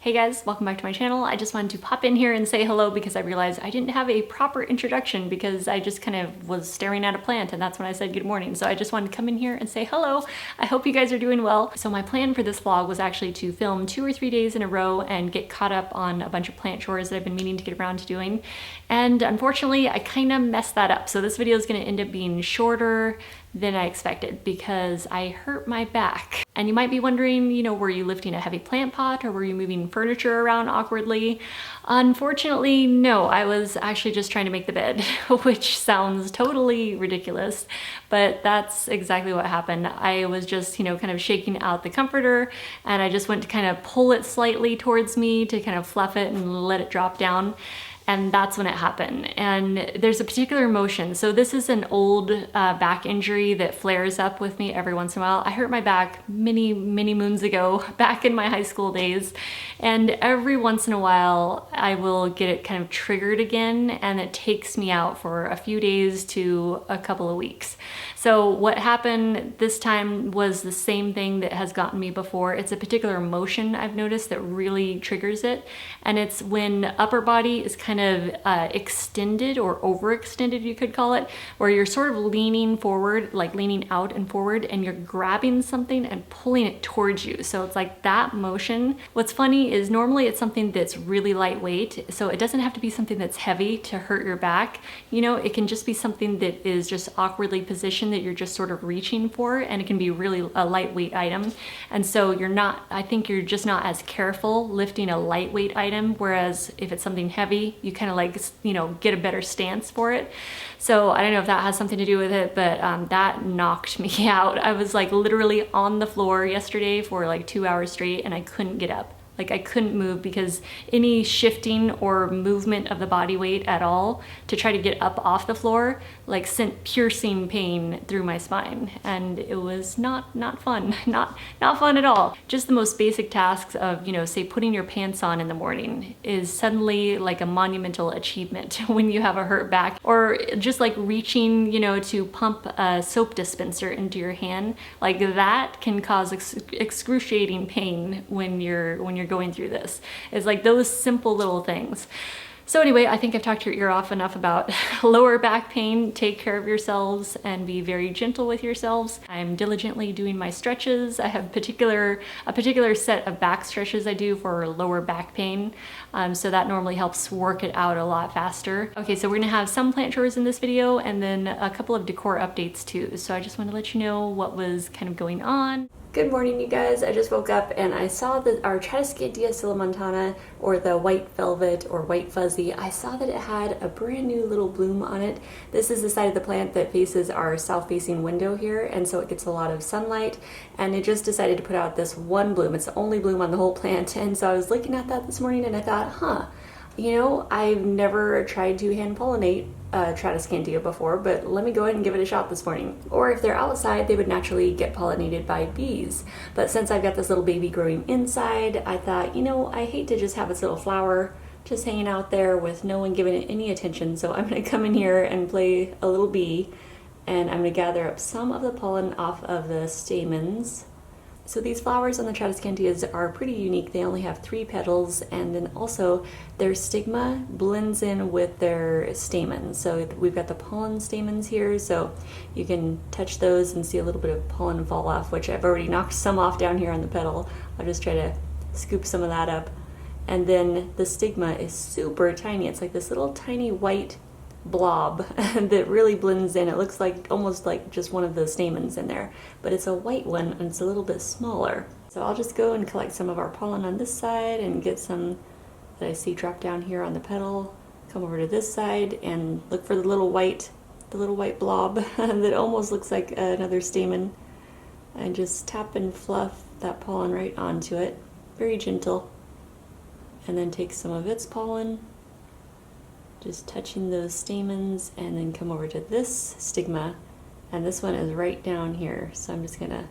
Hey guys, welcome back to my channel. I just wanted to pop in here and say hello because I realized I didn't have a proper introduction because I just kind of was staring at a plant and that's when I said good morning. So I just wanted to come in here and say hello. I hope you guys are doing well. So my plan for this vlog was actually to film 2 or 3 days in a row and get caught up on a bunch of plant chores that I've been meaning to get around to doing. And unfortunately, I kind of messed that up. So this video is going to end up being shorter than I expected because I hurt my back. And you might be wondering, were you lifting a heavy plant pot or were you moving furniture around awkwardly? Unfortunately, no, I was actually just trying to make the bed, which sounds totally ridiculous, but that's exactly what happened. I was just, kind of shaking out the comforter and I just went to kind of pull it slightly towards me to kind of fluff it and let it drop down. And that's when it happened. And there's a particular motion. So this is an old back injury that flares up with me every once in a while. I hurt my back many moons ago, back in my high school days. And every once in a while, I will get it kind of triggered again, and it takes me out for a few days to a couple of weeks. So what happened this time was the same thing that has gotten me before. It's a particular motion I've noticed that really triggers it. And it's when upper body is kind of extended or overextended, you could call it, where you're sort of leaning forward, like leaning out and forward, and you're grabbing something and pulling it towards you. So it's like that motion. What's funny is normally it's something that's really lightweight. So it doesn't have to be something that's heavy to hurt your back. It can just be something that is just awkwardly positioned that you're just sort of reaching for, and it can be really a lightweight item. And so I think you're just not as careful lifting a lightweight item, whereas if it's something heavy, you kind of like, get a better stance for it. So I don't know if that has something to do with it, but that knocked me out. I was like literally on the floor yesterday for like 2 hours straight and I couldn't get up. Like I couldn't move because any shifting or movement of the body weight at all to try to get up off the floor like sent piercing pain through my spine, and it was not fun, not fun at all. Just the most basic tasks of, say putting your pants on in the morning is suddenly like a monumental achievement when you have a hurt back, or just like reaching, to pump a soap dispenser into your hand, like that can cause excruciating pain when you're going through this. It's like those simple little things. So anyway, I think I've talked your ear off enough about lower back pain. Take care of yourselves and be very gentle with yourselves. I'm diligently doing my stretches. I have a particular set of back stretches I do for lower back pain. So that normally helps work it out a lot faster. Okay, so we're gonna have some plant chores in this video and then a couple of decor updates too. So I just want to let you know what was kind of going on. Good morning, you guys. I just woke up and I saw that our Chores montana, or the white velvet or white fuzzy, I saw that it had a brand new little bloom on it. This is the side of the plant that faces our south-facing window here, and so it gets a lot of sunlight, and it just decided to put out this one bloom. It's the only bloom on the whole plant, and so I was looking at that this morning and I thought, I've never tried to hand pollinate Chores before, but let me go ahead and give it a shot this morning. Or if they're outside, they would naturally get pollinated by bees. But since I've got this little baby growing inside, I thought, I hate to just have this little flower just hanging out there with no one giving it any attention. So I'm going to come in here and play a little bee, and I'm going to gather up some of the pollen off of the stamens. So these flowers on the Chores are pretty unique. They only have 3 petals, and then also their stigma blends in with their stamens. So we've got the pollen stamens here, so you can touch those and see a little bit of pollen fall off, which I've already knocked some off down here on the petal. I'll just try to scoop some of that up. And then the stigma is super tiny. It's like this little tiny white blob that really blends in. It looks like almost like just one of the stamens in there, but it's a white one and it's a little bit smaller. So I'll just go and collect some of our pollen on this side and get some that I see drop down here on the petal. Come over to this side and look for the little white blob that almost looks like another stamen, and just tap and fluff that pollen right onto it, very gentle, and then take some of its pollen, just touching those stamens, and then come over to this stigma, and this one is right down here, so I'm just gonna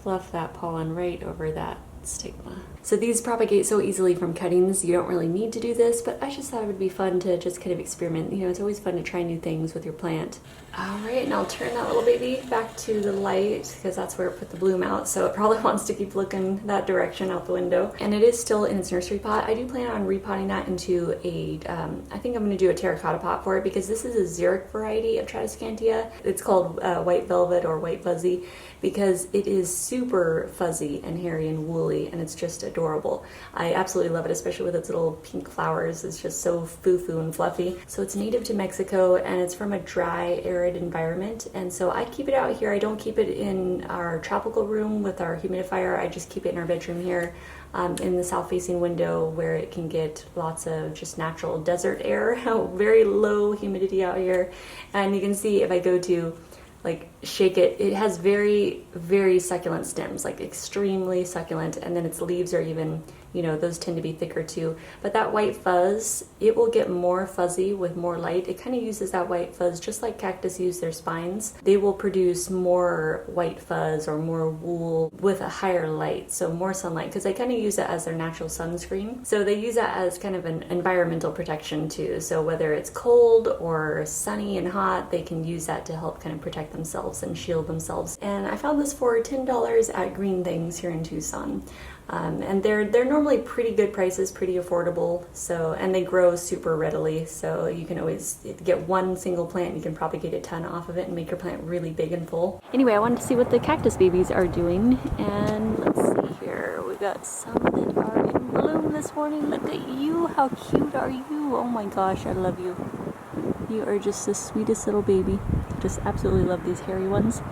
fluff that pollen right over that stigma. So these propagate so easily from cuttings, you don't really need to do this, but I just thought it would be fun to just kind of experiment. You know, it's always fun to try new things with your plant. All right, and I'll turn that little baby back to the light because that's where it put the bloom out. So it probably wants to keep looking that direction out the window. And it is still in its nursery pot. I do plan on repotting that into a, I think I'm gonna do a terracotta pot for it because this is a xeric variety of Tradescantia. It's called white velvet or white fuzzy because it is super fuzzy and hairy and woolly, and it's just adorable. I absolutely love it, especially with its little pink flowers. It's just so foo-foo and fluffy. So it's native to Mexico, and it's from a dry, arid environment, and so I keep it out here. I don't keep it in our tropical room with our humidifier. I just keep it in our bedroom here in the south-facing window where it can get lots of just natural desert air, very low humidity out here. And you can see if I go to like shake it, it has very, very succulent stems, like extremely succulent, and then its leaves are even, you know, those tend to be thicker too. But that white fuzz, it will get more fuzzy with more light. It kind of uses that white fuzz just like cactus use their spines. They will produce more white fuzz or more wool with a higher light, so more sunlight, because they kind of use it as their natural sunscreen. So they use that as kind of an environmental protection too. So whether it's cold or sunny and hot, they can use that to help kind of protect themselves and shield themselves. And I found this for $10 at Green Things here in Tucson. And they're normally pretty good prices, pretty affordable. So, and they grow super readily. So you can always get one single plant. You can propagate a ton off of it and make your plant really big and full. Anyway, I wanted to see what the cactus babies are doing. And let's see here. We got some that are in bloom this morning. Look at you. How cute are you? Oh my gosh, I love you. You are just the sweetest little baby. Just absolutely love these hairy ones.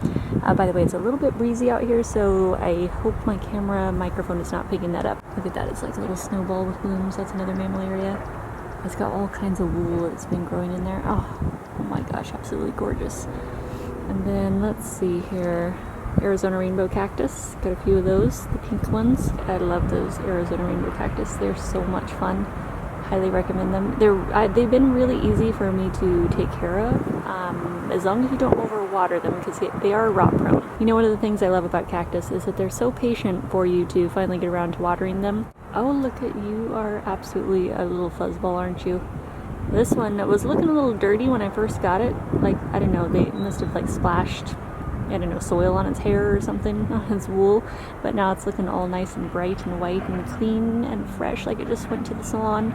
By the way, it's a little bit breezy out here, so I hope my camera microphone is not picking that up. Look at that, it's like a little snowball with blooms. That's another mammillaria. It's got all kinds of wool that's been growing in there. Oh my gosh, absolutely gorgeous. And then let's see here. Arizona rainbow cactus. Got a few of those, the pink ones. I love those Arizona rainbow cactus. They're so much fun. Highly recommend them. They've been really easy for me to take care of, as long as you don't overwater them, because they are rot prone. You know, one of the things I love about cactus is that they're so patient for you to finally get around to watering them. Oh, look at you, are absolutely a little fuzzball, aren't you? This one was looking a little dirty when I first got it. Like, I don't know, they must have like splashed, I don't know, soil on its hair or something, on its wool, but now it's looking all nice and bright and white and clean and fresh, like it just went to the salon.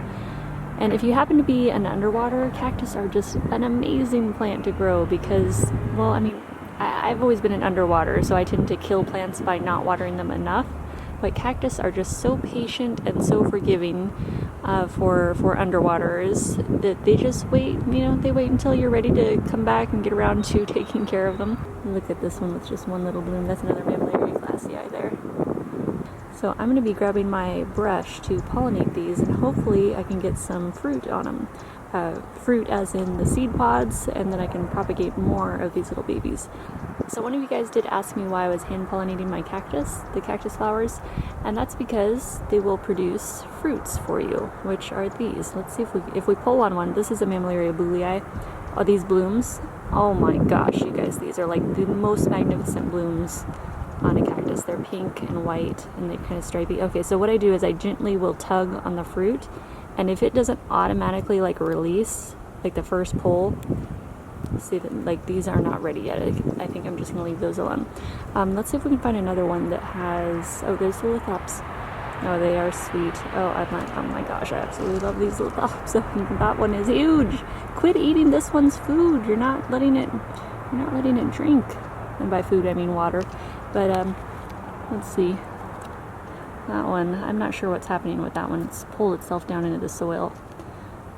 And if you happen to be an underwater, cactus are just an amazing plant to grow because, well, I mean, I've always been an underwater, so I tend to kill plants by not watering them enough. But cactus are just so patient and so forgiving for underwaters that they just wait, you know, they wait until you're ready to come back and get around to taking care of them. Look at this one with just one little bloom. That's another mammillaria glassii there. So I'm going to be grabbing my brush to pollinate these, and hopefully I can get some fruit on them. Fruit as in the seed pods, and then I can propagate more of these little babies. So one of you guys did ask me why I was hand pollinating my cactus, the cactus flowers, and that's because they will produce fruits for you, which are these. Let's see if we pull on one. This is a mammillaria bullii. Oh, these blooms. Oh my gosh, you guys, these are like the most magnificent blooms on a cactus. They're pink and white and they're kind of stripy. Okay, so what I do is I gently will tug on the fruit, and if it doesn't automatically like release, like the first pull, see that like these are not ready yet. I think I'm just gonna leave those alone. Let's see if we can find another one that has, oh, there's the lithops. Oh, they are sweet. Oh my gosh, I absolutely love these lithops. That one is huge. Quit eating this one's food. You're not letting it drink. And by food I mean water. But let's see. That one, I'm not sure what's happening with that one. It's pulled itself down into the soil.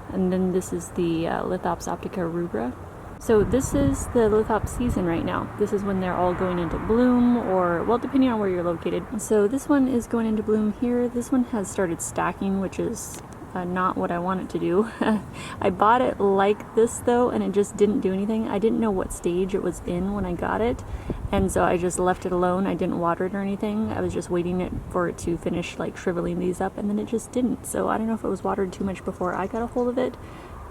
And then this is the Lithops optica rubra. So this is the lithop season right now. This is when they're all going into bloom, or, well, depending on where you're located. So this one is going into bloom here. This one has started stacking, which is not what I want it to do. I bought it like this though, and it just didn't do anything. I didn't know what stage it was in when I got it, and so I just left it alone. I didn't water it or anything. I was just waiting for it to finish like shriveling these up, and then it just didn't. So I don't know if it was watered too much before I got a hold of it,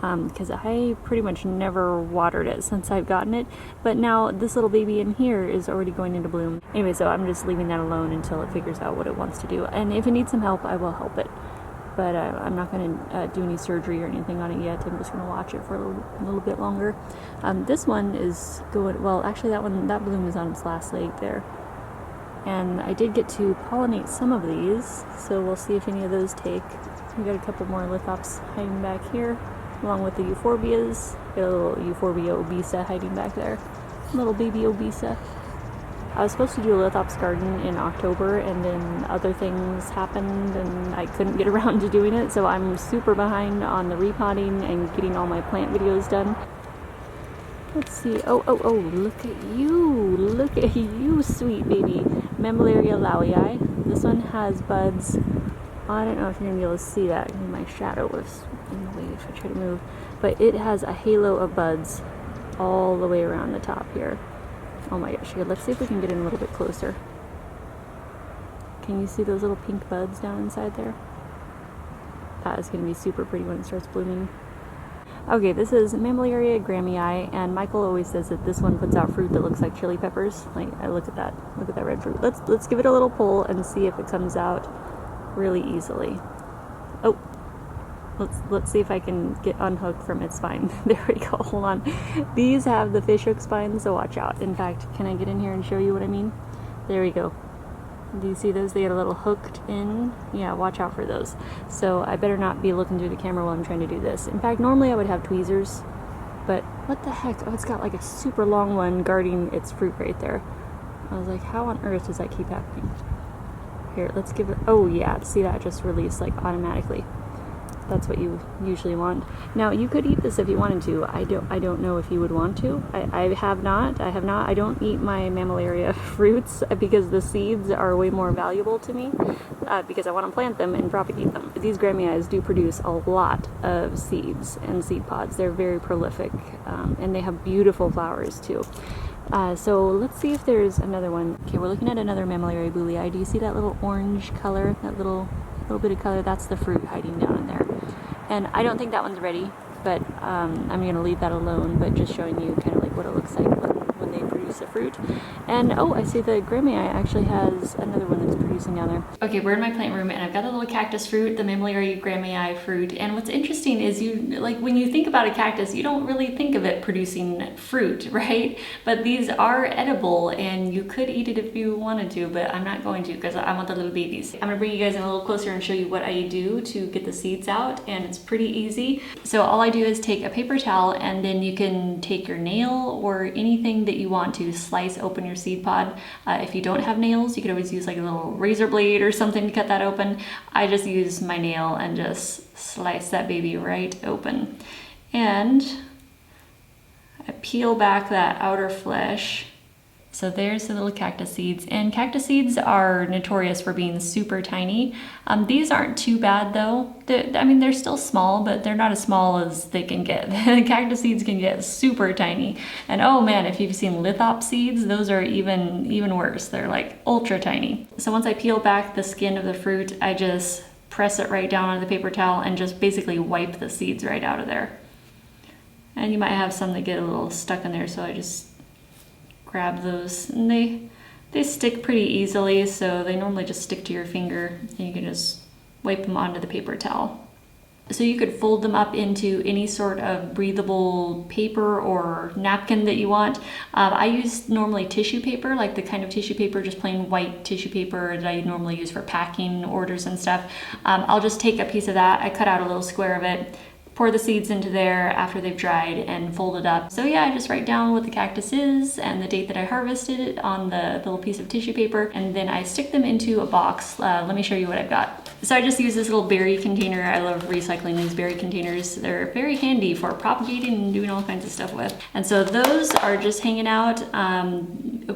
because I pretty much never watered it since I've gotten it, but now this little baby in here is already going into bloom. Anyway, so I'm just leaving that alone until it figures out what it wants to do, and if it needs some help, I will help it. But I'm not going to do any surgery or anything on it yet. I'm just going to watch it for a little bit longer. This one is going, well, actually that bloom is on its last leg there. And I did get to pollinate some of these, so we'll see if any of those take. We got a couple more lithops hiding back here, along with the euphorbias. Got a little euphorbia obesa hiding back there. Little baby obesa. I was supposed to do a lithops garden in October, and then other things happened and I couldn't get around to doing it, so I'm super behind on the repotting and getting all my plant videos done. Let's see. Oh, look at you, sweet baby. Mammillaria lowii. This one has buds. I don't know if you're going to be able to see that. My shadow was in the way if I try to move. But it has a halo of buds all the way around the top here. Oh my gosh, good. Let's see if we can get in a little bit closer. Can you see those little pink buds down inside there? That is going to be super pretty when it starts blooming. Okay, this is Mammillaria grammii, and Michael always says that this one puts out fruit that looks like chili peppers. Like, I look at that red fruit. Let's give it a little pull and see if it comes out really easily. Oh, let's see if I can get unhooked from its spine. There we go. Hold on. These have the fish hook spine, so watch out. In fact, can I get in here and show you what I mean? There we go. Do you see those? They get a little hooked in. Yeah, watch out for those. So I better not be looking through the camera while I'm trying to do this. In fact, normally I would have tweezers, but what the heck? Oh, it's got like a super long one guarding its fruit right there. I was like, how on earth does that keep happening? Here, let's give it, oh yeah, see that just released like automatically. That's what you usually want. Now you could eat this if you wanted to. I don't know if you would want to. I have not. I don't eat my Mammillaria fruits because the seeds are way more valuable to me because I want to plant them and propagate them. These gramiis do produce a lot of seeds and seed pods. They're very prolific and they have beautiful flowers too. So let's see if there's another one. Okay, we're looking at another Mammillaria bullii. Do you see that little orange color? That little bit of color? That's the fruit hiding down in there. And I don't think that one's ready, but I'm going to leave that alone, but just showing you kind of like what it looks like when they produce the fruit. And oh, I see the grammii actually has another one that's producing down there. Okay, we're in my plant room and I've got the little cactus fruit, the Mammillaria grammii fruit. And what's interesting is when you think about a cactus, you don't really think of it producing fruit, right? But these are edible and you could eat it if you wanted to, but I'm not going to because I want the little babies. I'm gonna bring you guys in a little closer and show you what I do to get the seeds out, and it's pretty easy. So all I do is take a paper towel, and then you can take your nail or anything that you want to slice open your seed pod. If you don't have nails, you could always use like a little razor blade or something to cut that open. I just use my nail and just slice that baby right open. And I peel back that outer flesh. So there's the little cactus seeds, and cactus seeds are notorious for being super tiny. These aren't too bad though. They're still small, but they're not as small as they can get. Cactus seeds can get super tiny. And oh man, if you've seen lithop seeds, those are even worse. They're like ultra tiny. So once I peel back the skin of the fruit, I just press it right down on the paper towel and just basically wipe the seeds right out of there. And you might have some that get a little stuck in there, so I just grab those, and they stick pretty easily, so they normally just stick to your finger, and you can just wipe them onto the paper towel. So you could fold them up into any sort of breathable paper or napkin that you want. I use normally tissue paper, like the kind of tissue paper, just plain white tissue paper that I normally use for packing orders and stuff. I'll just take a piece of that, I cut out a little square of it, pour the seeds into there after they've dried and fold it up. So yeah, I just write down what the cactus is and the date that I harvested it on the little piece of tissue paper, and then I stick them into a box. Let me show you what I've got. So I just use this little berry container. I love recycling these berry containers. They're very handy for propagating and doing all kinds of stuff with. And so those are just hanging out,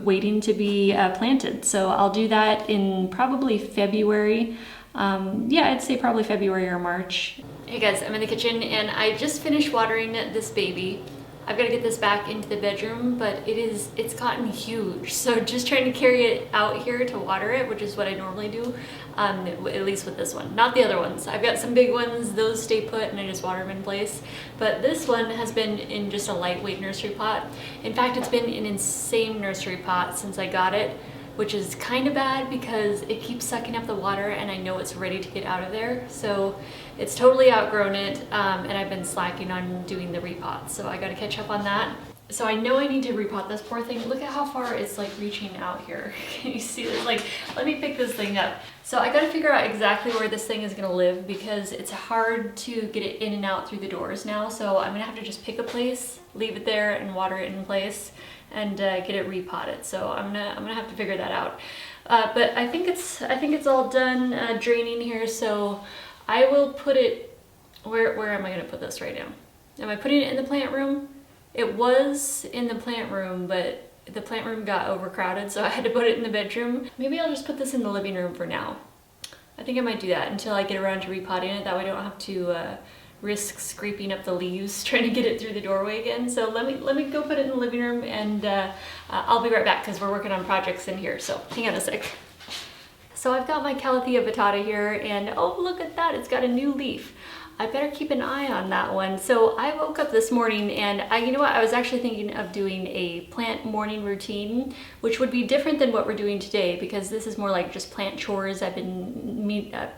waiting to be planted. So I'll do that in probably February. Yeah, I'd say probably February or March. Hey guys, I'm in the kitchen and I just finished watering this baby. I've got to get this back into the bedroom, but it's gotten huge. So just trying to carry it out here to water it, which is what I normally do, at least with this one. Not the other ones. I've got some big ones, those stay put and I just water them in place. But this one has been in just a lightweight nursery pot. In fact, it's been in an insane nursery pot since I got it, which is kind of bad because it keeps sucking up the water and I know it's ready to get out of there. So it's totally outgrown it, and I've been slacking on doing the repot. So I gotta catch up on that. So I know I need to repot this poor thing. Look at how far it's like reaching out here. Can you see this? Like, let me pick this thing up. So I gotta figure out exactly where this thing is gonna live because it's hard to get it in and out through the doors now. So I'm gonna have to just pick a place, leave it there and water it in place and get it repotted. So I'm gonna have to figure that out. But I think it's all done draining here. So I will put it, where am I gonna put this right now? Am I putting it in the plant room? It was in the plant room, but the plant room got overcrowded, so I had to put it in the bedroom. Maybe I'll just put this in the living room for now. I think I might do that until I get around to repotting it. That way I don't have to risk scraping up the leaves trying to get it through the doorway again. So let me go put it in the living room, and I'll be right back because we're working on projects in here. So hang on a sec. So I've got my Calathea vittata here, and oh, look at that, it's got a new leaf. I better keep an eye on that one. So I woke up this morning and you know what, I was actually thinking of doing a plant morning routine, which would be different than what we're doing today because this is more like just plant chores I've been needing and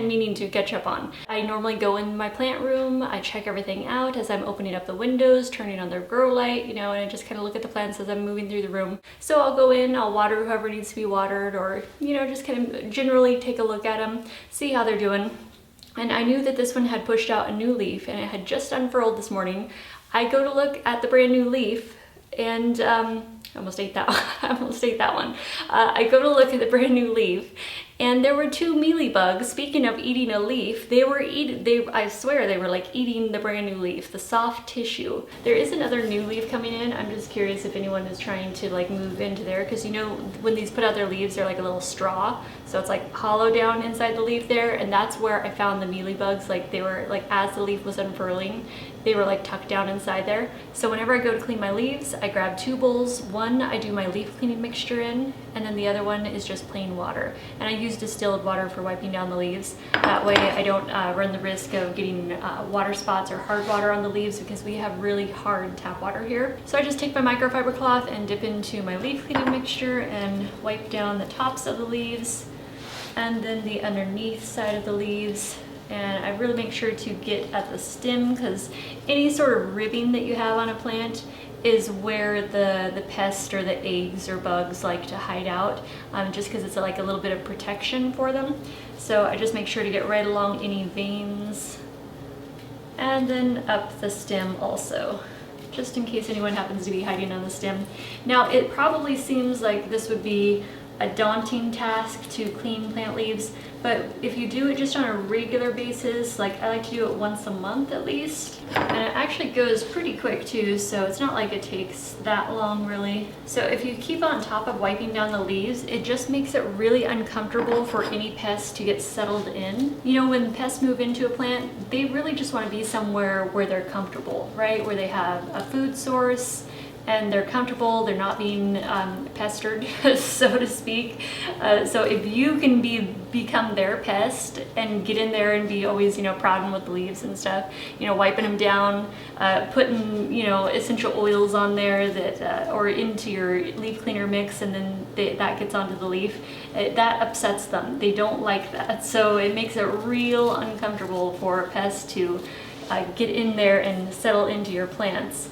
meaning to catch up on. I normally go in my plant room, I check everything out as I'm opening up the windows, turning on the grow light, you know, and I just kind of look at the plants as I'm moving through the room. So I'll go in, I'll water whoever needs to be watered, or, you know, just kind of generally take a look at them, see how they're doing. And I knew that this one had pushed out a new leaf and it had just unfurled this morning. I go to look at the brand new leaf and I almost ate that one. I go to look at the brand new leaf and there were two mealybugs. Speaking of eating a leaf, I swear they were like eating the brand new leaf, the soft tissue. There is another new leaf coming in. I'm just curious if anyone is trying to like move into there, because you know when these put out their leaves, they're like a little straw. So it's like hollow down inside the leaf there, and that's where I found the mealybugs. Like they were like, as the leaf was unfurling, they were like tucked down inside there. So whenever I go to clean my leaves, I grab two bowls. One I do my leaf cleaning mixture in, and then the other one is just plain water. And I use distilled water for wiping down the leaves. That way I don't run the risk of getting water spots or hard water on the leaves, because we have really hard tap water here. So I just take my microfiber cloth and dip into my leaf cleaning mixture and wipe down the tops of the leaves and then the underneath side of the leaves. And I really make sure to get at the stem, because any sort of ribbing that you have on a plant is where the pest or the eggs or bugs like to hide out, just because it's like a little bit of protection for them. So I just make sure to get right along any veins and then up the stem also, just in case anyone happens to be hiding on the stem. Now it probably seems like this would be a daunting task to clean plant leaves, but if you do it just on a regular basis, like I like to do it once a month at least, and it actually goes pretty quick too, so it's not like it takes that long really. So if you keep on top of wiping down the leaves, it just makes it really uncomfortable for any pests to get settled in. You know, when pests move into a plant, they really just want to be somewhere where they're comfortable, right? Where they have a food source and they're comfortable, they're not being pestered, so to speak. So if you can become their pest and get in there and be always, you know, prodding with the leaves and stuff, you know, wiping them down, putting, you know, essential oils on there that, or into your leaf cleaner mix, and then that gets onto the leaf, that upsets them. They don't like that. So it makes it real uncomfortable for pests to get in there and settle into your plants.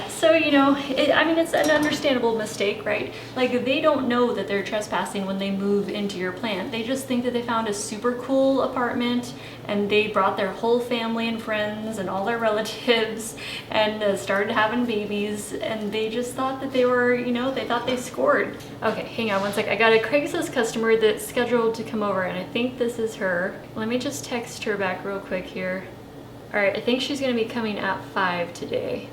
So, you know, I mean, it's an understandable mistake, right? Like, they don't know that they're trespassing when they move into your plant. They just think that they found a super cool apartment and they brought their whole family and friends and all their relatives and started having babies, and they just thought that they were, you know, they thought they scored. Okay, hang on one sec. I got a Craigslist customer that's scheduled to come over, and I think this is her. Let me just text her back real quick here. All right, I think she's gonna be coming at 5 today.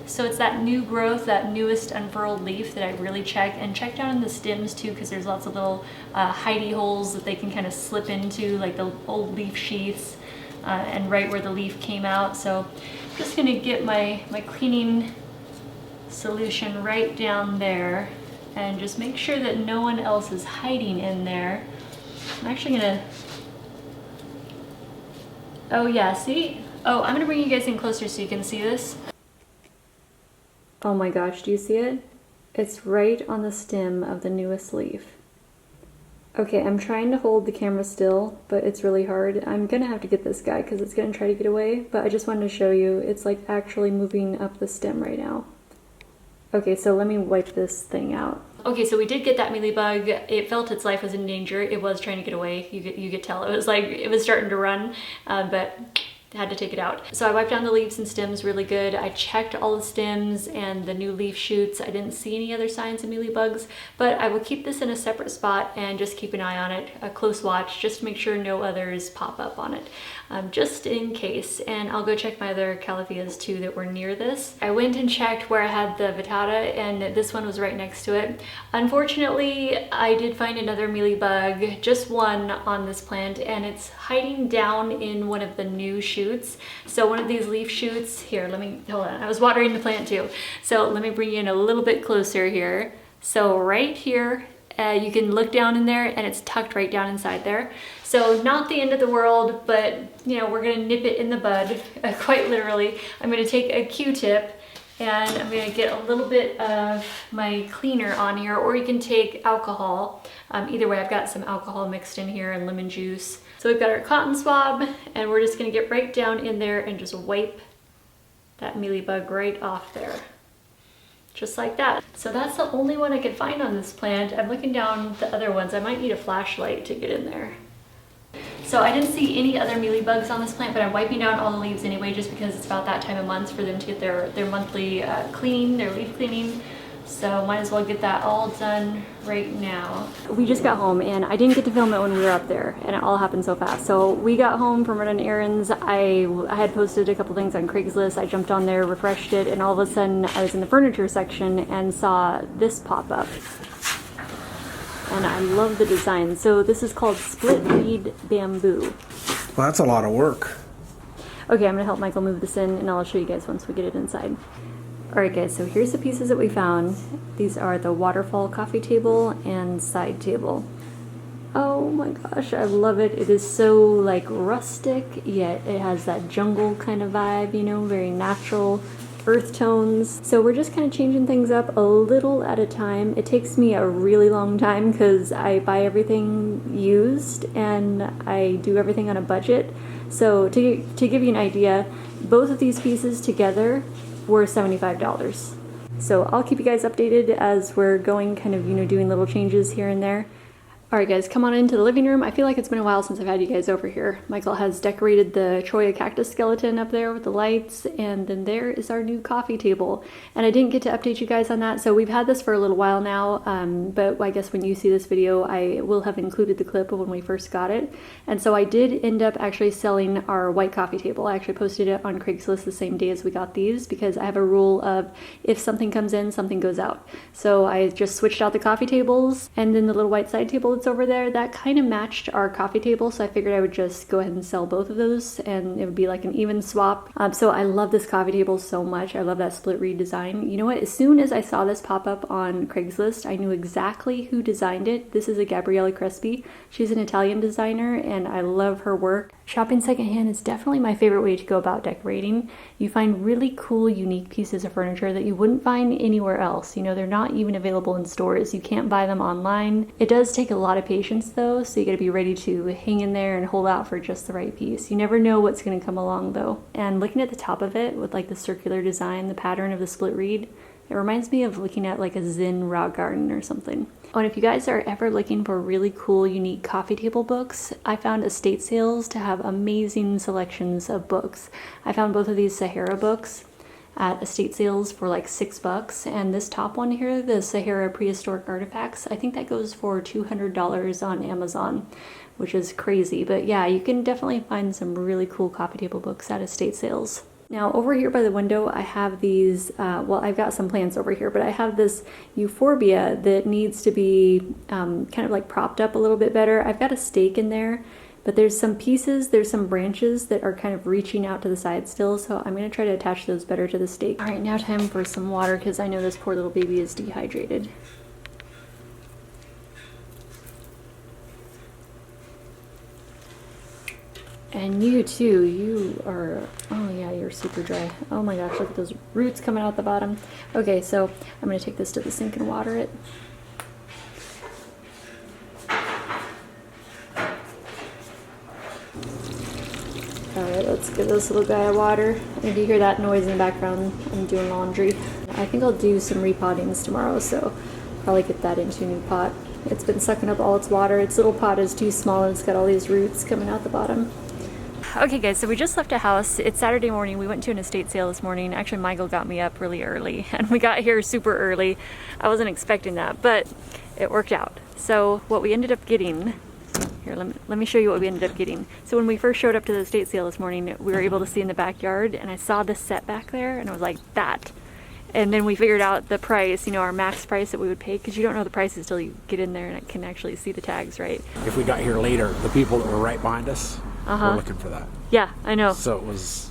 So it's that new growth, that newest unfurled leaf that I really check, and check down in the stems too, because there's lots of little hidey holes that they can kind of slip into, like the old leaf sheaths. and right where the leaf came out. So I'm just gonna get my cleaning solution right down there and just make sure that no one else is hiding in there. I'm actually gonna, oh yeah, see? Oh, I'm gonna bring you guys in closer so you can see this. Oh my gosh, do you see it? It's right on the stem of the newest leaf. Okay, I'm trying to hold the camera still, but it's really hard. I'm gonna have to get this guy because it's gonna try to get away, but I just wanted to show you, it's like actually moving up the stem right now. Okay, so let me wipe this thing out. Okay, so we did get that mealybug. It felt its life was in danger. It was trying to get away. You could tell. It was like, it was starting to run, but had to take it out. So I wiped down the leaves and stems really good. I checked all the stems and the new leaf shoots. I didn't see any other signs of mealybugs, but I will keep this in a separate spot and just keep an eye on it, a close watch, just to make sure no others pop up on it, just in case. And I'll go check my other calatheas too that were near this. I went and checked where I had the vittata, and this one was right next to it. Unfortunately, I did find another mealybug, just one on this plant, and it's hiding down in one of the new shoots. So one of these leaf shoots, here, let me, hold on, I was watering the plant too. So let me bring you in a little bit closer here. So right here, you can look down in there and it's tucked right down inside there. So not the end of the world, but you know, we're gonna nip it in the bud, quite literally. I'm gonna take a Q-tip and I'm gonna get a little bit of my cleaner on here, or you can take alcohol. Either way, I've got some alcohol mixed in here and lemon juice. So we've got our cotton swab, and we're just gonna get right down in there and just wipe that mealybug right off there. Just like that. So that's the only one I could find on this plant. I'm looking down the other ones. I might need a flashlight to get in there. So I didn't see any other mealybugs on this plant, but I'm wiping down all the leaves anyway, just because it's about that time of month for them to get their monthly cleaning, their leaf cleaning. So might as well get that all done right now. We just got home and I didn't get to film it when we were up there, and it all happened so fast. So we got home from running errands. I had posted a couple things on Craigslist. I jumped on there, refreshed it, and all of a sudden I was in the furniture section and saw this pop up. And I love the design. So this is called split reed bamboo. Well, that's a lot of work. Okay, I'm gonna help Michael move this in and I'll show you guys once we get it inside. Alright guys, so here's the pieces that we found. These are the waterfall coffee table and side table. Oh my gosh, I love it. It is so like rustic, yet it has that jungle kind of vibe, you know, very natural earth tones. So we're just kind of changing things up a little at a time. It takes me a really long time because I buy everything used and I do everything on a budget. So to give you an idea, both of these pieces together were $75. So I'll keep you guys updated as we're going, kind of, you know, doing little changes here and there. Alright guys, come on into the living room. I feel like it's been a while since I've had you guys over here. Michael has decorated the Troya cactus skeleton up there with the lights, and then there is our new coffee table. And I didn't get to update you guys on that, so we've had this for a little while now, but I guess when you see this video, I will have included the clip of when we first got it. And so I did end up actually selling our white coffee table. I actually posted it on Craigslist the same day as we got these, because I have a rule of if something comes in, something goes out. So I just switched out the coffee tables, and then the little white side table that's over there, that kind of matched our coffee table, so I figured I would just go ahead and sell both of those and it would be like an even swap. So I love this coffee table so much. I love that split reed design. You know what, as soon as I saw this pop up on Craigslist, I knew exactly who designed it. This is a Gabriella Crespi. She's an Italian designer and I love her work. Shopping secondhand is definitely my favorite way to go about decorating. You find really cool, unique pieces of furniture that you wouldn't find anywhere else. You know, they're not even available in stores. You can't buy them online. It does take a lot of patience though, so you gotta be ready to hang in there and hold out for just the right piece. You never know what's gonna come along though. And looking at the top of it with like the circular design, the pattern of the split reed, it reminds me of looking at like a Zen rock garden or something. Oh, and if you guys are ever looking for really cool, unique coffee table books, I found estate sales to have amazing selections of books. I found both of these Sahara books at estate sales for like $6, and this top one here, the Sahara Prehistoric Artifacts, I think that goes for $200 on Amazon, which is crazy. But yeah, you can definitely find some really cool coffee table books at estate sales. Now over here by the window, I have these, well, I've got some plants over here, but I have this euphorbia that needs to be kind of like propped up a little bit better. I've got a stake in there, But there's some pieces, there's some branches that are kind of reaching out to the side still, so I'm gonna try to attach those better to the stake. All right, now time for some water because I know this poor little baby is dehydrated. And you too, you are, oh yeah, you're super dry. Oh my gosh, look at those roots coming out the bottom. Okay, so I'm gonna take this to the sink and water it. Alright, let's give this little guy a water. And if you hear that noise in the background, I'm doing laundry. I think I'll do some repottings tomorrow, so probably get that into a new pot. It's been sucking up all its water. Its little pot is too small and it's got all these roots coming out the bottom. Okay guys, so we just left a house. It's Saturday morning. We went to an estate sale this morning. Actually, Michael got me up really early and we got here super early. I wasn't expecting that, but it worked out. So what we ended up getting, here, let me show you what we ended up getting. So when we first showed up to the estate sale this morning, we were able to see in the backyard and I saw this set back there and I was like, that. And then we figured out the price, you know, our max price that we would pay, because you don't know the prices till you get in there and can actually see the tags, right? If we got here later, the people that were right behind us were looking for that. Yeah, I know. So it was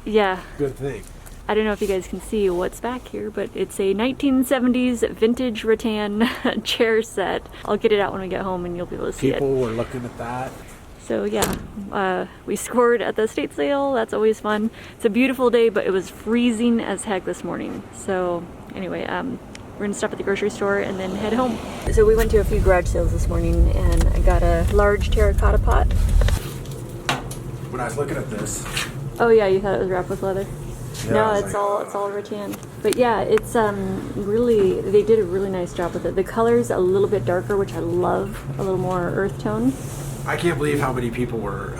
yeah. good thing. I don't know if you guys can see what's back here, but it's a 1970s vintage rattan chair set. I'll get it out when we get home and you'll be able to see it. People were looking at that. So yeah, we scored at the estate sale. That's always fun. It's a beautiful day, but it was freezing as heck this morning. So anyway, we're gonna stop at the grocery store and then head home. So we went to a few garage sales this morning and I got a large terracotta pot. When I was looking at this. Oh yeah, you thought it was wrapped with leather? Yeah, No, it's all rattan. But yeah, it's really, they did a really nice job with it. The color's a little bit darker, which I love, a little more earth tone. I can't believe how many people were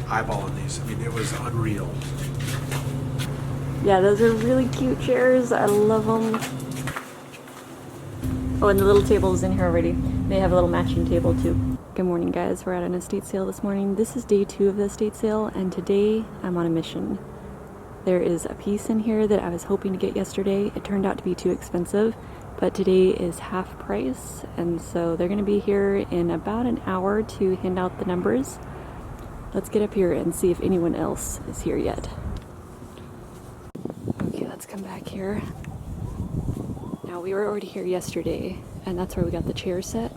eyeballing these. I mean, it was unreal. Yeah, those are really cute chairs. I love them. Oh, and the little table's in here already. They have a little matching table too. Good morning, guys. We're at an estate sale this morning. This is day 2 of the estate sale, and today I'm on a mission. There is a piece in here that I was hoping to get yesterday. It turned out to be too expensive, but today is half price, and so they're going to be here in about an hour to hand out the numbers. Let's get up here and see if anyone else is here yet. Okay, let's come back here. Now, we were already here yesterday, and that's where we got the chair set.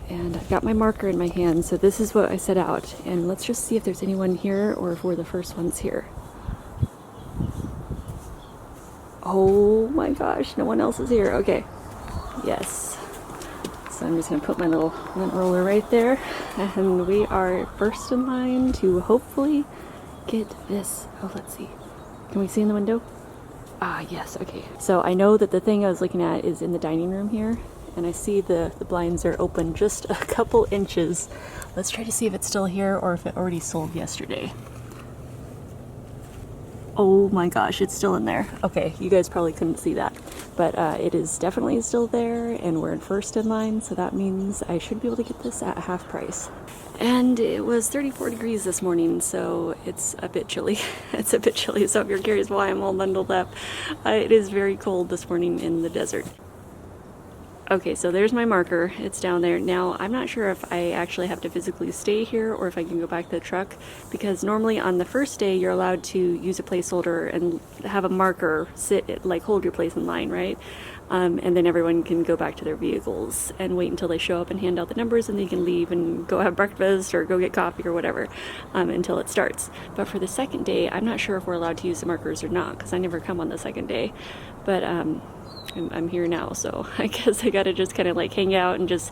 And I've got my marker in my hand, so this is what I set out. And let's just see if there's anyone here or if we're the first ones here. Oh my gosh, no one else is here. Okay, yes. So I'm just gonna put my little lint roller right there, and we are first in line to hopefully get this. Oh, let's see. Can we see in the window? Ah, yes, okay. So I know that the thing I was looking at is in the dining room here, and I see the blinds are open just a couple inches. Let's try to see if it's still here or if it already sold yesterday. Oh my gosh, it's still in there. Okay, you guys probably couldn't see that, but it is definitely still there, and we're in first in line, so that means I should be able to get this at half price. And it was 34 degrees this morning, so it's a bit chilly. It's a bit chilly, so if you're curious why I'm all bundled up, it is very cold this morning in the desert. Okay, so there's my marker. It's down there. Now, I'm not sure if I actually have to physically stay here or if I can go back to the truck, because normally on the first day you're allowed to use a placeholder and have a marker sit, like hold your place in line, right? And then everyone can go back to their vehicles and wait until they show up and hand out the numbers, and they can leave and go have breakfast or go get coffee or whatever until it starts. But for the second day, I'm not sure if we're allowed to use the markers or not, because I never come on the second day. But I'm here now, so I guess I gotta just kind of like hang out and just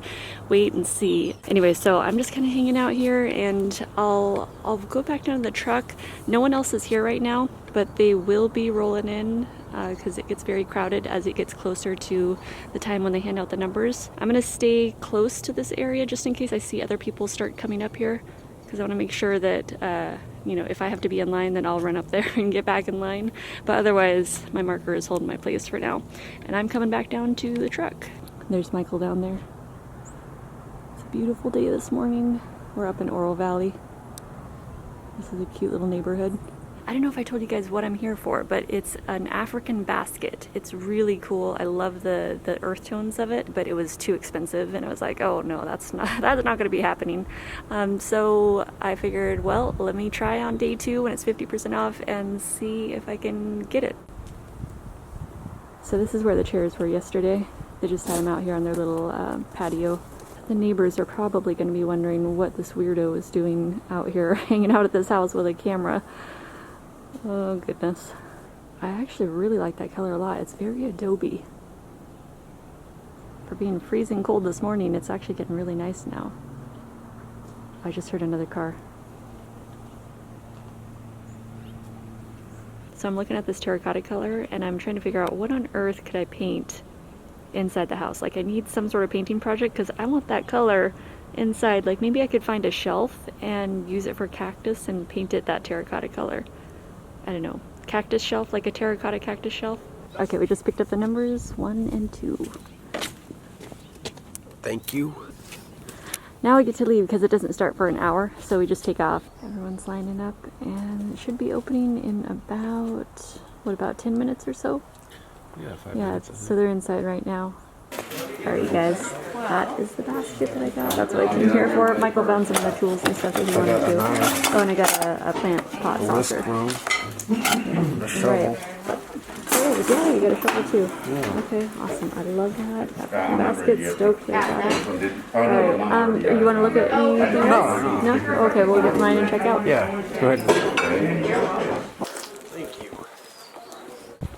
wait and see. Anyway, so I'm just kind of hanging out here, and I'll go back down to the truck. No one else is here right now, but they will be rolling in because it gets very crowded as it gets closer to the time when they hand out the numbers. I'm gonna stay close to this area just in case I see other people start coming up here, because I want to make sure that you know, if I have to be in line, then I'll run up there and get back in line. But otherwise, my marker is holding my place for now. And I'm coming back down to the truck. There's Michael down there. It's a beautiful day this morning. We're up in Oro Valley. This is a cute little neighborhood. I don't know if I told you guys what I'm here for, but it's an African basket. It's really cool. I love the earth tones of it, but it was too expensive, and I was like, oh no, that's not going to be happening. So I figured, well, let me try on day 2 when it's 50% off and see if I can get it. So this is where the chairs were yesterday. They just had them out here on their little patio. The neighbors are probably going to be wondering what this weirdo is doing out here hanging out at this house with a camera. Oh goodness. I actually really like that color a lot. It's very adobe. For being freezing cold this morning, it's actually getting really nice now. I just heard another car. So I'm looking at this terracotta color and I'm trying to figure out what on earth could I paint inside the house. Like I need some sort of painting project because I want that color inside. Like maybe I could find a shelf and use it for cactus and paint it that terracotta color. I don't know. Cactus shelf, like a terracotta cactus shelf. Okay, we just picked up the numbers 1 and 2. Thank you. Now we get to leave because it doesn't start for an hour, so we just take off. Everyone's lining up and it should be opening in about, what, about 10 minutes or so? Yeah, 5 Yeah, minutes. so they're inside right now. Alright you guys, that is the basket that I got. That's what I came here for. Michael found some of the tools and stuff that he wanted to. Oh, and I got a plant pot saucer. Right. Oh, yeah, you got a shovel too. Yeah. Okay, awesome. I love that. That basket, stoked that I got it. Alright, you want to look at anything else? No. Okay, we'll get mine and check out. Yeah, go ahead. Thank you.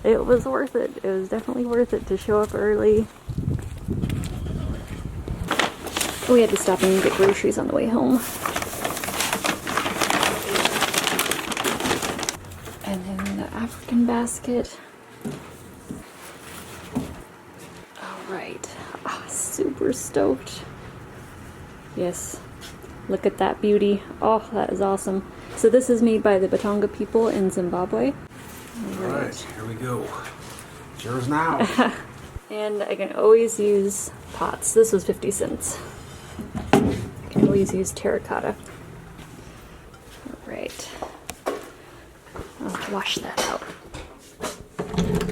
It was worth it. It was definitely worth it to show up early. We had to stop and get groceries on the way home. And then the African basket. Alright. Oh, super stoked. Yes. Look at that beauty. Oh, that is awesome. So this is made by the Batonga people in Zimbabwe. Alright, here we go. Cheers now. And I can always use pots. This was 50 cents. I can always use terracotta. Alright. I'll wash that out.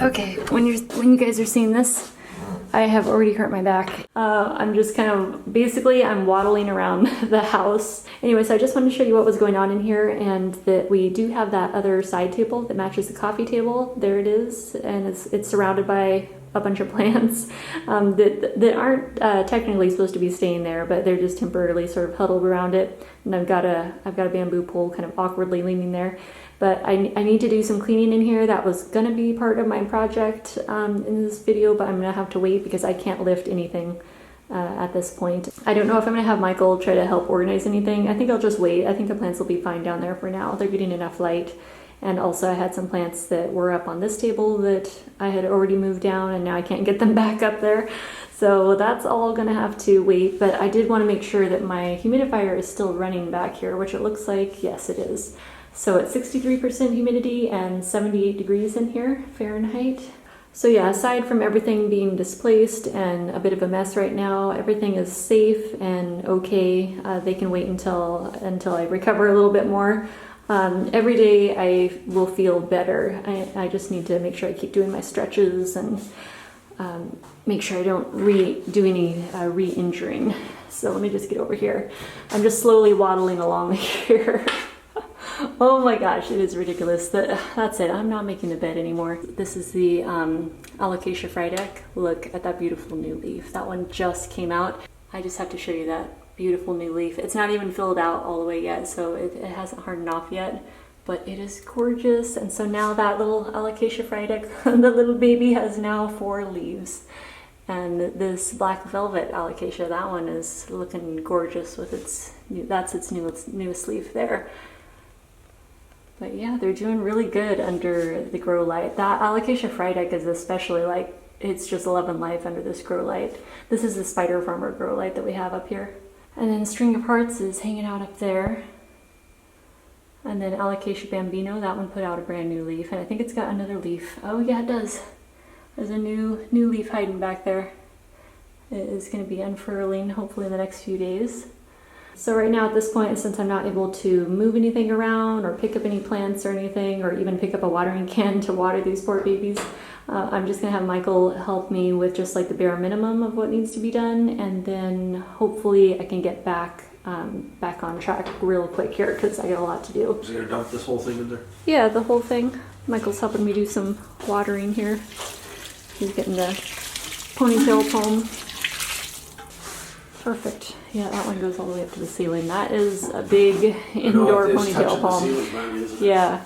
Okay, when you guys are seeing this, I have already hurt my back. I'm just kind of, basically I'm waddling around the house. Anyway, so I just wanted to show you what was going on in here, and that we do have that other side table that matches the coffee table. There it is, and it's surrounded by a bunch of plants that aren't technically supposed to be staying there, but they're just temporarily sort of huddled around it. And I've got a bamboo pole kind of awkwardly leaning there. But I need to do some cleaning in here. That was gonna be part of my project in this video, but I'm gonna have to wait because I can't lift anything at this point. I don't know if I'm gonna have Michael try to help organize anything. I think I'll just wait. I think the plants will be fine down there for now. They're getting enough light. And also I had some plants that were up on this table that I had already moved down, and now I can't get them back up there. So that's all gonna have to wait, but I did wanna make sure that my humidifier is still running back here, which it looks like, yes it is. So it's 63% humidity and 78 degrees in here, Fahrenheit. So yeah, aside from everything being displaced and a bit of a mess right now, everything is safe and okay. They can wait until I recover a little bit more. Every day I will feel better. I just need to make sure I keep doing my stretches and make sure I don't do any re-injuring. So let me just get over here. I'm just slowly waddling along here. Oh my gosh, it is ridiculous. That's it. I'm not making the bed anymore. This is the Alocasia frydek. Look at that beautiful new leaf. That one just came out. I just have to show you that beautiful new leaf. It's not even filled out all the way yet, so it hasn't hardened off yet, but it is gorgeous. And so now that little Alocasia frydek, the little baby, has now 4 leaves. And this black velvet Alocasia, that one is looking gorgeous with its newest leaf there. But yeah, they're doing really good under the grow light. That Alocasia frydek is especially like, it's just loving life under this grow light. This is the Spider Farmer grow light that we have up here. And then String of Hearts is hanging out up there. And then Alocasia Bambino, that one put out a brand new leaf, and I think it's got another leaf. Oh yeah, it does. There's a new leaf hiding back there. It is going to be unfurling hopefully in the next few days. So right now at this point, since I'm not able to move anything around or pick up any plants or anything, or even pick up a watering can to water these poor babies, I'm just gonna have Michael help me with just like the bare minimum of what needs to be done, and then hopefully I can get back on track real quick here because I got a lot to do. Is he gonna dump this whole thing in there? Yeah, the whole thing. Michael's helping me do some watering here. He's getting the ponytail palm. Perfect. Yeah, that one goes all the way up to the ceiling. That is a big indoor ponytail palm. Yeah.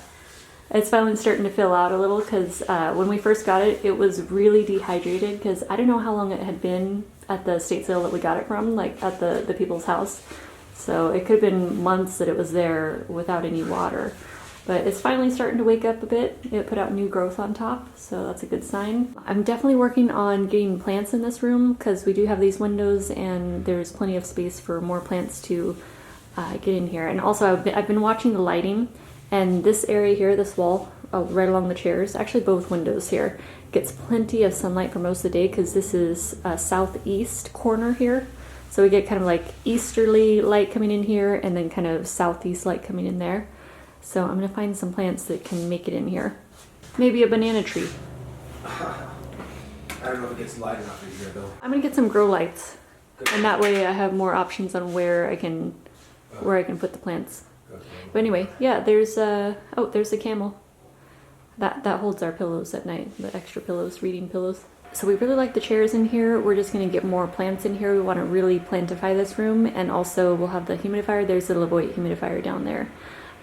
It's finally starting to fill out a little because when we first got it, it was really dehydrated because I don't know how long it had been at the estate sale that we got it from, like at the people's house. So it could have been months that it was there without any water. But it's finally starting to wake up a bit. It put out new growth on top, so that's a good sign. I'm definitely working on getting plants in this room because we do have these windows and there's plenty of space for more plants to get in here. And also I've been watching the lighting, and this area here, this wall, right along the chairs, actually both windows here, gets plenty of sunlight for most of the day because this is a southeast corner here. So we get kind of like easterly light coming in here and then kind of southeast light coming in there. So I'm gonna find some plants that can make it in here. Maybe a banana tree. I don't know if it gets light enough in here though. I'm gonna get some grow lights, and that way I have more options on where I can put the plants. But anyway, yeah, there's a camel. That holds our pillows at night, the extra pillows, reading pillows. So we really like the chairs in here. We're just gonna get more plants in here. We want to really plantify this room, and also we'll have the humidifier. There's a Levoit humidifier down there.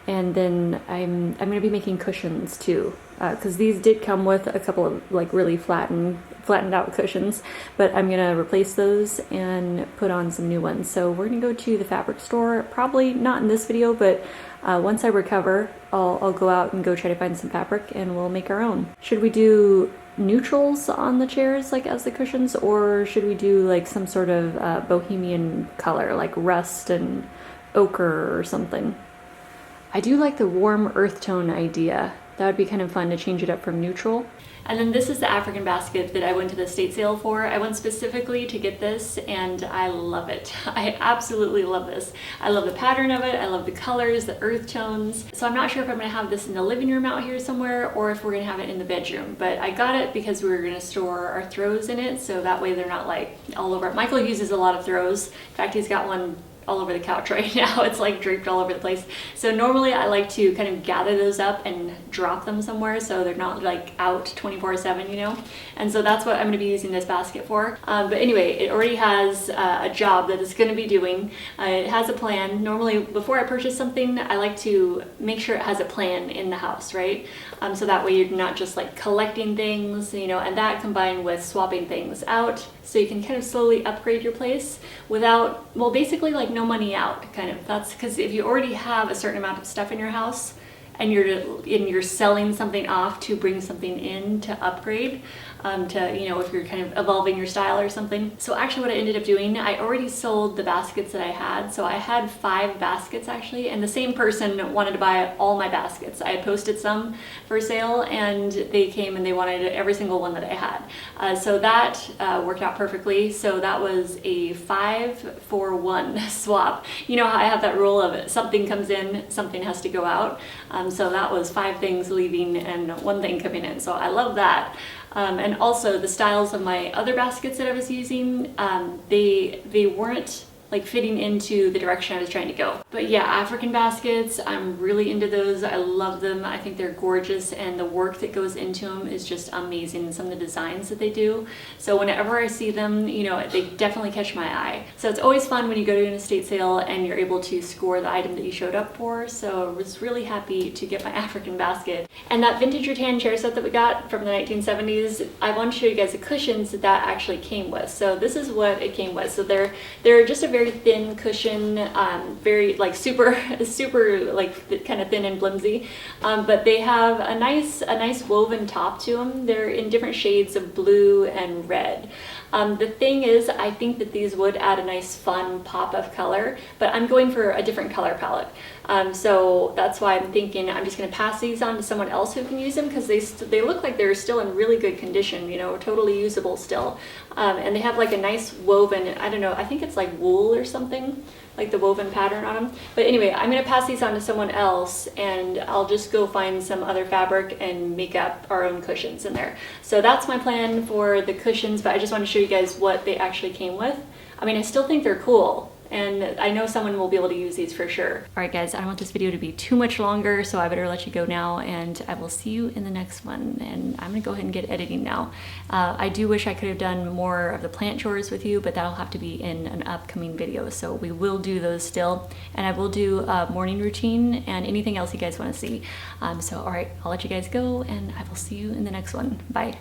And then I'm gonna be making cushions too, because these did come with a couple of like really flattened out cushions, but I'm gonna replace those and put on some new ones. So we're gonna go to the fabric store, probably not in this video, but once I recover, I'll go out and go try to find some fabric and we'll make our own. Should we do neutrals on the chairs like as the cushions, or should we do like some sort of bohemian color like rust and ochre or something? I do like the warm earth tone idea. That would be kind of fun to change it up from neutral. And then this is the African basket that I went to the estate sale for. I went specifically to get this and I love it. I absolutely love this. I love the pattern of it. I love the colors, the earth tones. So I'm not sure if I'm gonna have this in the living room out here somewhere or if we're gonna have it in the bedroom. But I got it because we were gonna store our throws in it, so that way they're not like all over. Michael uses a lot of throws. In fact, he's got one all over the couch right now. It's like draped all over the place. So normally I like to kind of gather those up and drop them somewhere so they're not like out 24/7, you know? And so that's what I'm gonna be using this basket for. But anyway, it already has a job that it's gonna be doing. It has a plan. Normally before I purchase something, I like to make sure it has a plan in the house, right? So that way you're not just like collecting things, you know, and that combined with swapping things out, so you can kind of slowly upgrade your place without, well, basically like no money out, kind of. That's because if you already have a certain amount of stuff in your house and you're selling something off to bring something in to upgrade, to, you know, if you're kind of evolving your style or something. So actually what I ended up doing, I already sold the baskets that I had. So I had 5 baskets actually, and the same person wanted to buy all my baskets. I had posted some for sale and they came and they wanted every single one that I had. So that worked out perfectly. So that was a 5-for-1 swap. You know how I have that rule of something comes in, something has to go out. So that was 5 things leaving and 1 thing coming in. So I love that. And also the styles of my other baskets that I was using, they weren't like fitting into the direction I was trying to go. But yeah, African baskets, I'm really into those. I love them. I think they're gorgeous, and the work that goes into them is just amazing, and some of the designs that they do. So whenever I see them, you know, they definitely catch my eye. So it's always fun when you go to an estate sale and you're able to score the item that you showed up for. So I was really happy to get my African basket. And that vintage rattan chair set that we got from the 1970s, I want to show you guys the cushions that actually came with. So this is what it came with. So they're just a very thin cushion, very like super like kind of thin and flimsy, but they have a nice woven top to them. They're in different shades of blue and red. The thing is, I think that these would add a nice fun pop of color, but I'm going for a different color palette. So that's why I'm thinking I'm just going to pass these on to someone else who can use them, because they look like they're still in really good condition, you know, totally usable still. And they have like a nice woven, I don't know, I think it's like wool or something, like the woven pattern on them. But anyway, I'm gonna pass these on to someone else, and I'll just go find some other fabric and make up our own cushions in there. So that's my plan for the cushions, but I just want to show you guys what they actually came with. I mean, I still think they're cool, and I know someone will be able to use these for sure. All right, guys, I don't want this video to be too much longer, so I better let you go now, and I will see you in the next one. And I'm gonna go ahead and get editing now. I do wish I could have done more of the plant chores with you, but that'll have to be in an upcoming video, so we will do those still. And I will do a morning routine and anything else you guys wanna see. So, all right, I'll let you guys go, and I will see you in the next one. Bye.